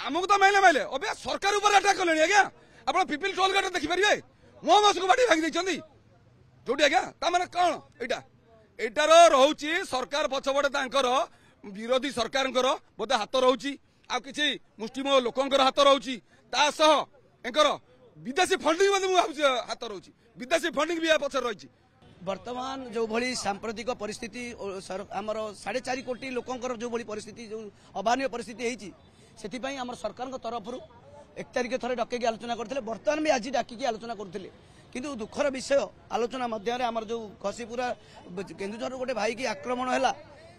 आमको तो माइले माइले अबे सरकार ऊपर अटैक कले आज्ञा आप पिपिल टोल गेट देखिपारे मो मस को बाटी भांगी देछंती जोटी आज्ञा ता माने कोन एटा एटार रहउची सरकार पछबडे तांकर विरोधी सरकारंकर बोधे हाथ रहउची आ किछि मुष्टिमेय लोकंकर हाथ रहउची ता सह एंकर विदेशी फंडिंग हाथ रहउची विदेशी फंडिंग भी पछर रहिची। वर्तमान जो भली सांप्रतिक परिस्थिति आमर 4.5 कोटी लोकंकर जो भली परिस्थिति जो अभावनीय परिस्थिति होती से आम सरकार तरफ 1 तारिख थे डकैकी आलोचना करते बर्तमान भी आज डाकिकी आलोचना करते किंतु दुखर विषय आलोचना मध्य आमर जो खसीपुरा केन्दुझर गोटे भाई की आक्रमण है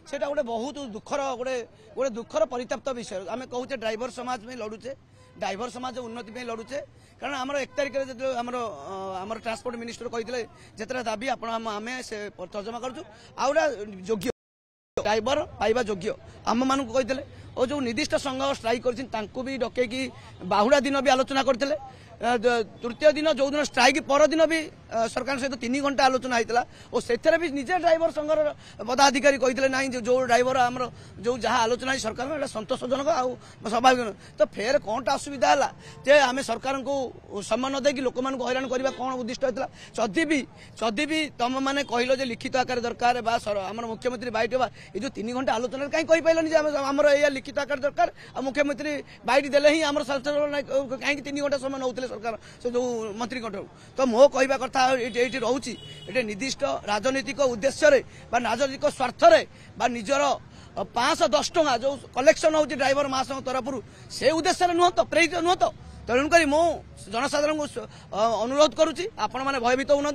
सेटा गोटे बहुत दुखर गोटे दुखर परिताप्त विषय आम कहूचे ड्राइवर समाज में लड़ुचे ड्राइवर समाज उन्नति में लड़ुचे कारण आमर 1 तारिख जो आमर ट्रांसपोर्ट मिनिस्टर कहते जितना दाबी आम से तर्जमा करूँ आउटा योग्य ड्राइवर पाइबा योग्य आम मानक कहते और जो निर्दिष्ट संघ स्ट्राइक कर भी डकैकी बाहुड़ा दिन भी आलोचना करते तृतीय दिन जो दिन स्ट्राइक पर दिन भी सरकार सहित 3 घंटा आलोचना होता और से भी निजे ड्राइवर संघर पदाधिकारी कहते ना जो ड्राइवर आम जो जहाँ आलोचना है सरकार सतोषजनक आ स्वाभाविक तो फेर कौनटा असुविधा है जे आम सरकार को सम्मान देकी लोक मान हैरान करवा कौन उद्दिष्ट होता जदि भी तुम मैंने कहल लिखित आकार दरकार आम मुख्यमंत्री बैठ ये जो 3 घंटा आलोचना कहीं कहीपरनी आमर ये लिखित आकार दरकार आ मुख्यमंत्री बैठ देले ही आम कहीं 3 घंटा समय नौते सरकार से जो मंत्री तो मो कहवा कथा ये रोचे ये निर्दिष्ट राजनीतिक उद्देश्य राजनीतिक स्वार्थ निजर 510 टଙ୍କା जो कलेक्शन हो ड्राइवर महासंघ तरफ से उद्देश्य नुह तो प्रेरित नुह तो तेणुक मो जनसाधारण को अनुरोध करुच्ची आपण मैंने भयभीत होना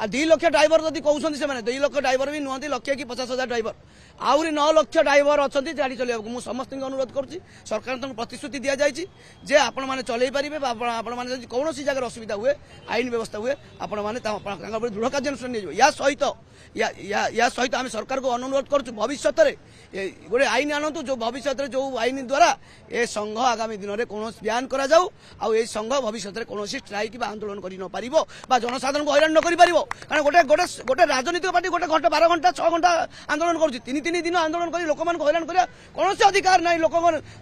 2 लाख ड्राइवर जब कहते हैं 2 लाख ड्राइवर भी नुहति लक्षे कि 50,000 ड्राइवर आहरी 9 लाख ड्राइवर अच्छा गाड़ी चलैया मुझे समस्त अनुरोध करुच्ची सरकार प्रतिश्रुति दि जाए जे आपण मैंने चलई पारे आपण मैंने कौन जगह असुविधा हुए आईन व्यवस्था हुए आपण मैंने दृढ़ कार्यानुष्ठान या सहित आम सरकार को अनुरोध करुँ भविष्य गोटे आईन आनतु जो भविष्य जो आईन द्वारा ए संघ आगामी दिन में कौन बयान कर संघ भविष्य कौन स्ट्राइक आंदोलन कर जनसाधारण को हैरान न कर कारण गोटे गोटे गोटे राजनीतिक पार्टी गोटे घंटा 12 घंटा 6 घंटा आंदोलन कर 3 दिन आंदोलन कर लोक हैरान कर कौन अधिकार ना लोक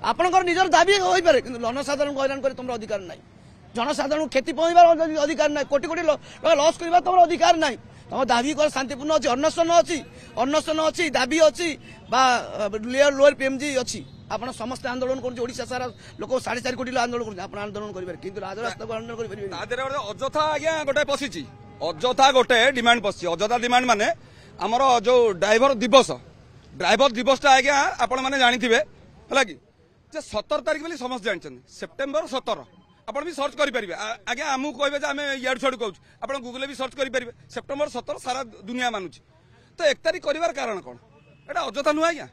आपंकर निजर दाबी हो पारे कि जनसाधारण को हैरान कर तुम अधिकार ना जनसाधारण क्षति पहुंचार अधिकार ना कोटी कोटी लस करवा तुम अधिकार ना तुम दाबी कर शांतिपूर्ण अच्छी अन्वेषण अच्छी दाबी अच्छी लोअर पीएमजी अच्छी आप समस्त आंदोलन करा सारा लोक 4.5 कोटी आंदोलन कर आंदोलन करेंगे राजरास्ता को आंदोलन करेंगे अजथा आज्ञा गोटे पशिची अजथा गोटे डिमांड पशि अजथा डिमांड माने आमर जो ड्राइवर दिवस आज्ञा आपण मैंने जानी है कि 17 तारीख बोली समस्त जानते सेप्टेम्बर 17 आप भी सर्च करेंगे आज्ञा आमको कहे आम इाड़ छड़ कहूँ आप गूगल भी सर्च करेंगे सेप्टेम्बर 17 सारा दुनिया मानुची तो 1 तारीख कर कारण कौन एटा अजथा नुह आज्ञा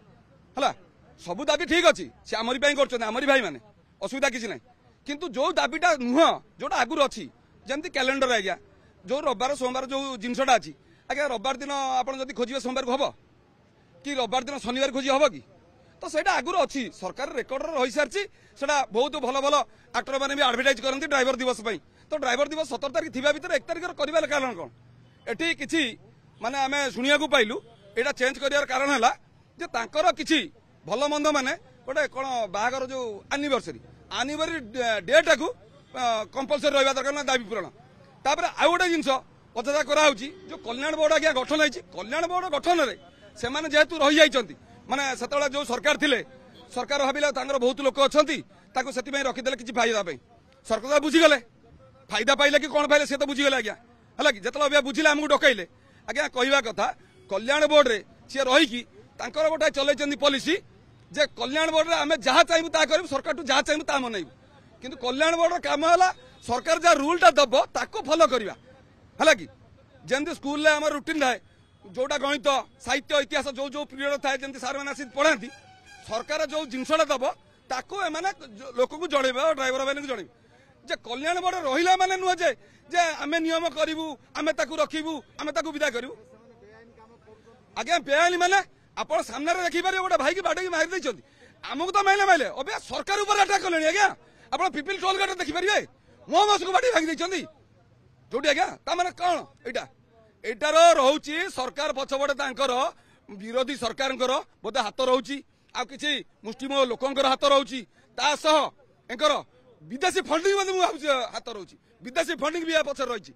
है सबू दाबी ठीक अच्छी से आमरी आमरी भाई मैंने असुविधा किसी ना किंतु जो दाबीटा नुह जोटा आगुरी अच्छी जमी कैलेंडर आज्ञा जो रविवार सोमवार जो जिनसटा अच्छी आज्ञा रविवार दिन आप खोजे सोमवार को हम कि रविवार दिन शनिवार खोजी हम कि तो सहीटा आगुरी अच्छी सरकार रेकर्ड रही सारी बहुत भल भल आक्टर मैंने भी आडभटाइज करती ड्राइवर दिवस तो ड्राइवर दिवस 17 तारीख थी भर 1 तारीख कर कारण कौन एटी किसी माने आम शुणा पाइलु यहाँ चेंज कर कारण है कि भल मंद माने गोटे कौन बाहागर जो आनिवर्सरी डेटा को कंपलसरी रहा दरकार ना दाबी पूरण तापर आउ गोटे जिनस अजथा कराऊँगी जो कल्याण बोर्ड आज्ञा गठन होती कल्याण बोर्ड गठन में जेहेतु रही जाइए माने से जो सरकार थिले सरकार भाविले बहुत लोक अच्छा से रखीदे किसी फायदा सरकार बुझीगले फायदा पाइले कि कौन पाइले सी तो बुझीगले आज्ञा है कि जिते बुझिले आमको डकैले आज्ञा कहवा कथा कल्याण बोर्ड रे सी रही गोटे चलती पॉलिसी जे कल्याण बोर्ड रे आम जहाँ चाहबू ता करूँ सरकार जहाँ चाहबू ता मनइबू किंतु कल्याण बोर्ड काम है सरकार जहाँ रूलटा दब ताको फॉलो करवा है कि जमी स्कूल आम रुटीन थाए जोटा गणित साहित्य इतिहास जो जो पीरियड थाए जमी सार मैंने पढ़ाती सरकार जो जिनसा दब ताको एमाने लोक को जन ड्राइवर मैंने जन जे कल्याण बोर्ड रहा माने नुह जे आम नियम करूँ आम रखू आम विदा करूँ आज्ञा बेआईन माने आप सामने देखिपारे गोटे भाई की बाटे मारी देती आमको तो माइले माइले अबे सरकार ऊपर अटैक कले आज्ञा आप पिपिल टोल गेट देखिपारे मो मस को बाटी भांगी देती जोटी आज्ञा ता माने कौन एटा एटार रहउची सरकार पछबडे तांकर विरोधी सरकारंकर बोधे हाथ रहउची आ किछि मुष्टिमेय लोकंकर हाथ रहउची ତା ସହ ଏଙ୍କର ବିଦେଶୀ ଫଣ୍ଡିଂ ମଧ୍ୟ ମୁଁ ଭାବୁଛି ହାତ ରହୁଛି ବିଦେଶୀ ଫଣ୍ଡିଂ ବି ଏହା ପଛରେ ରହିଛି।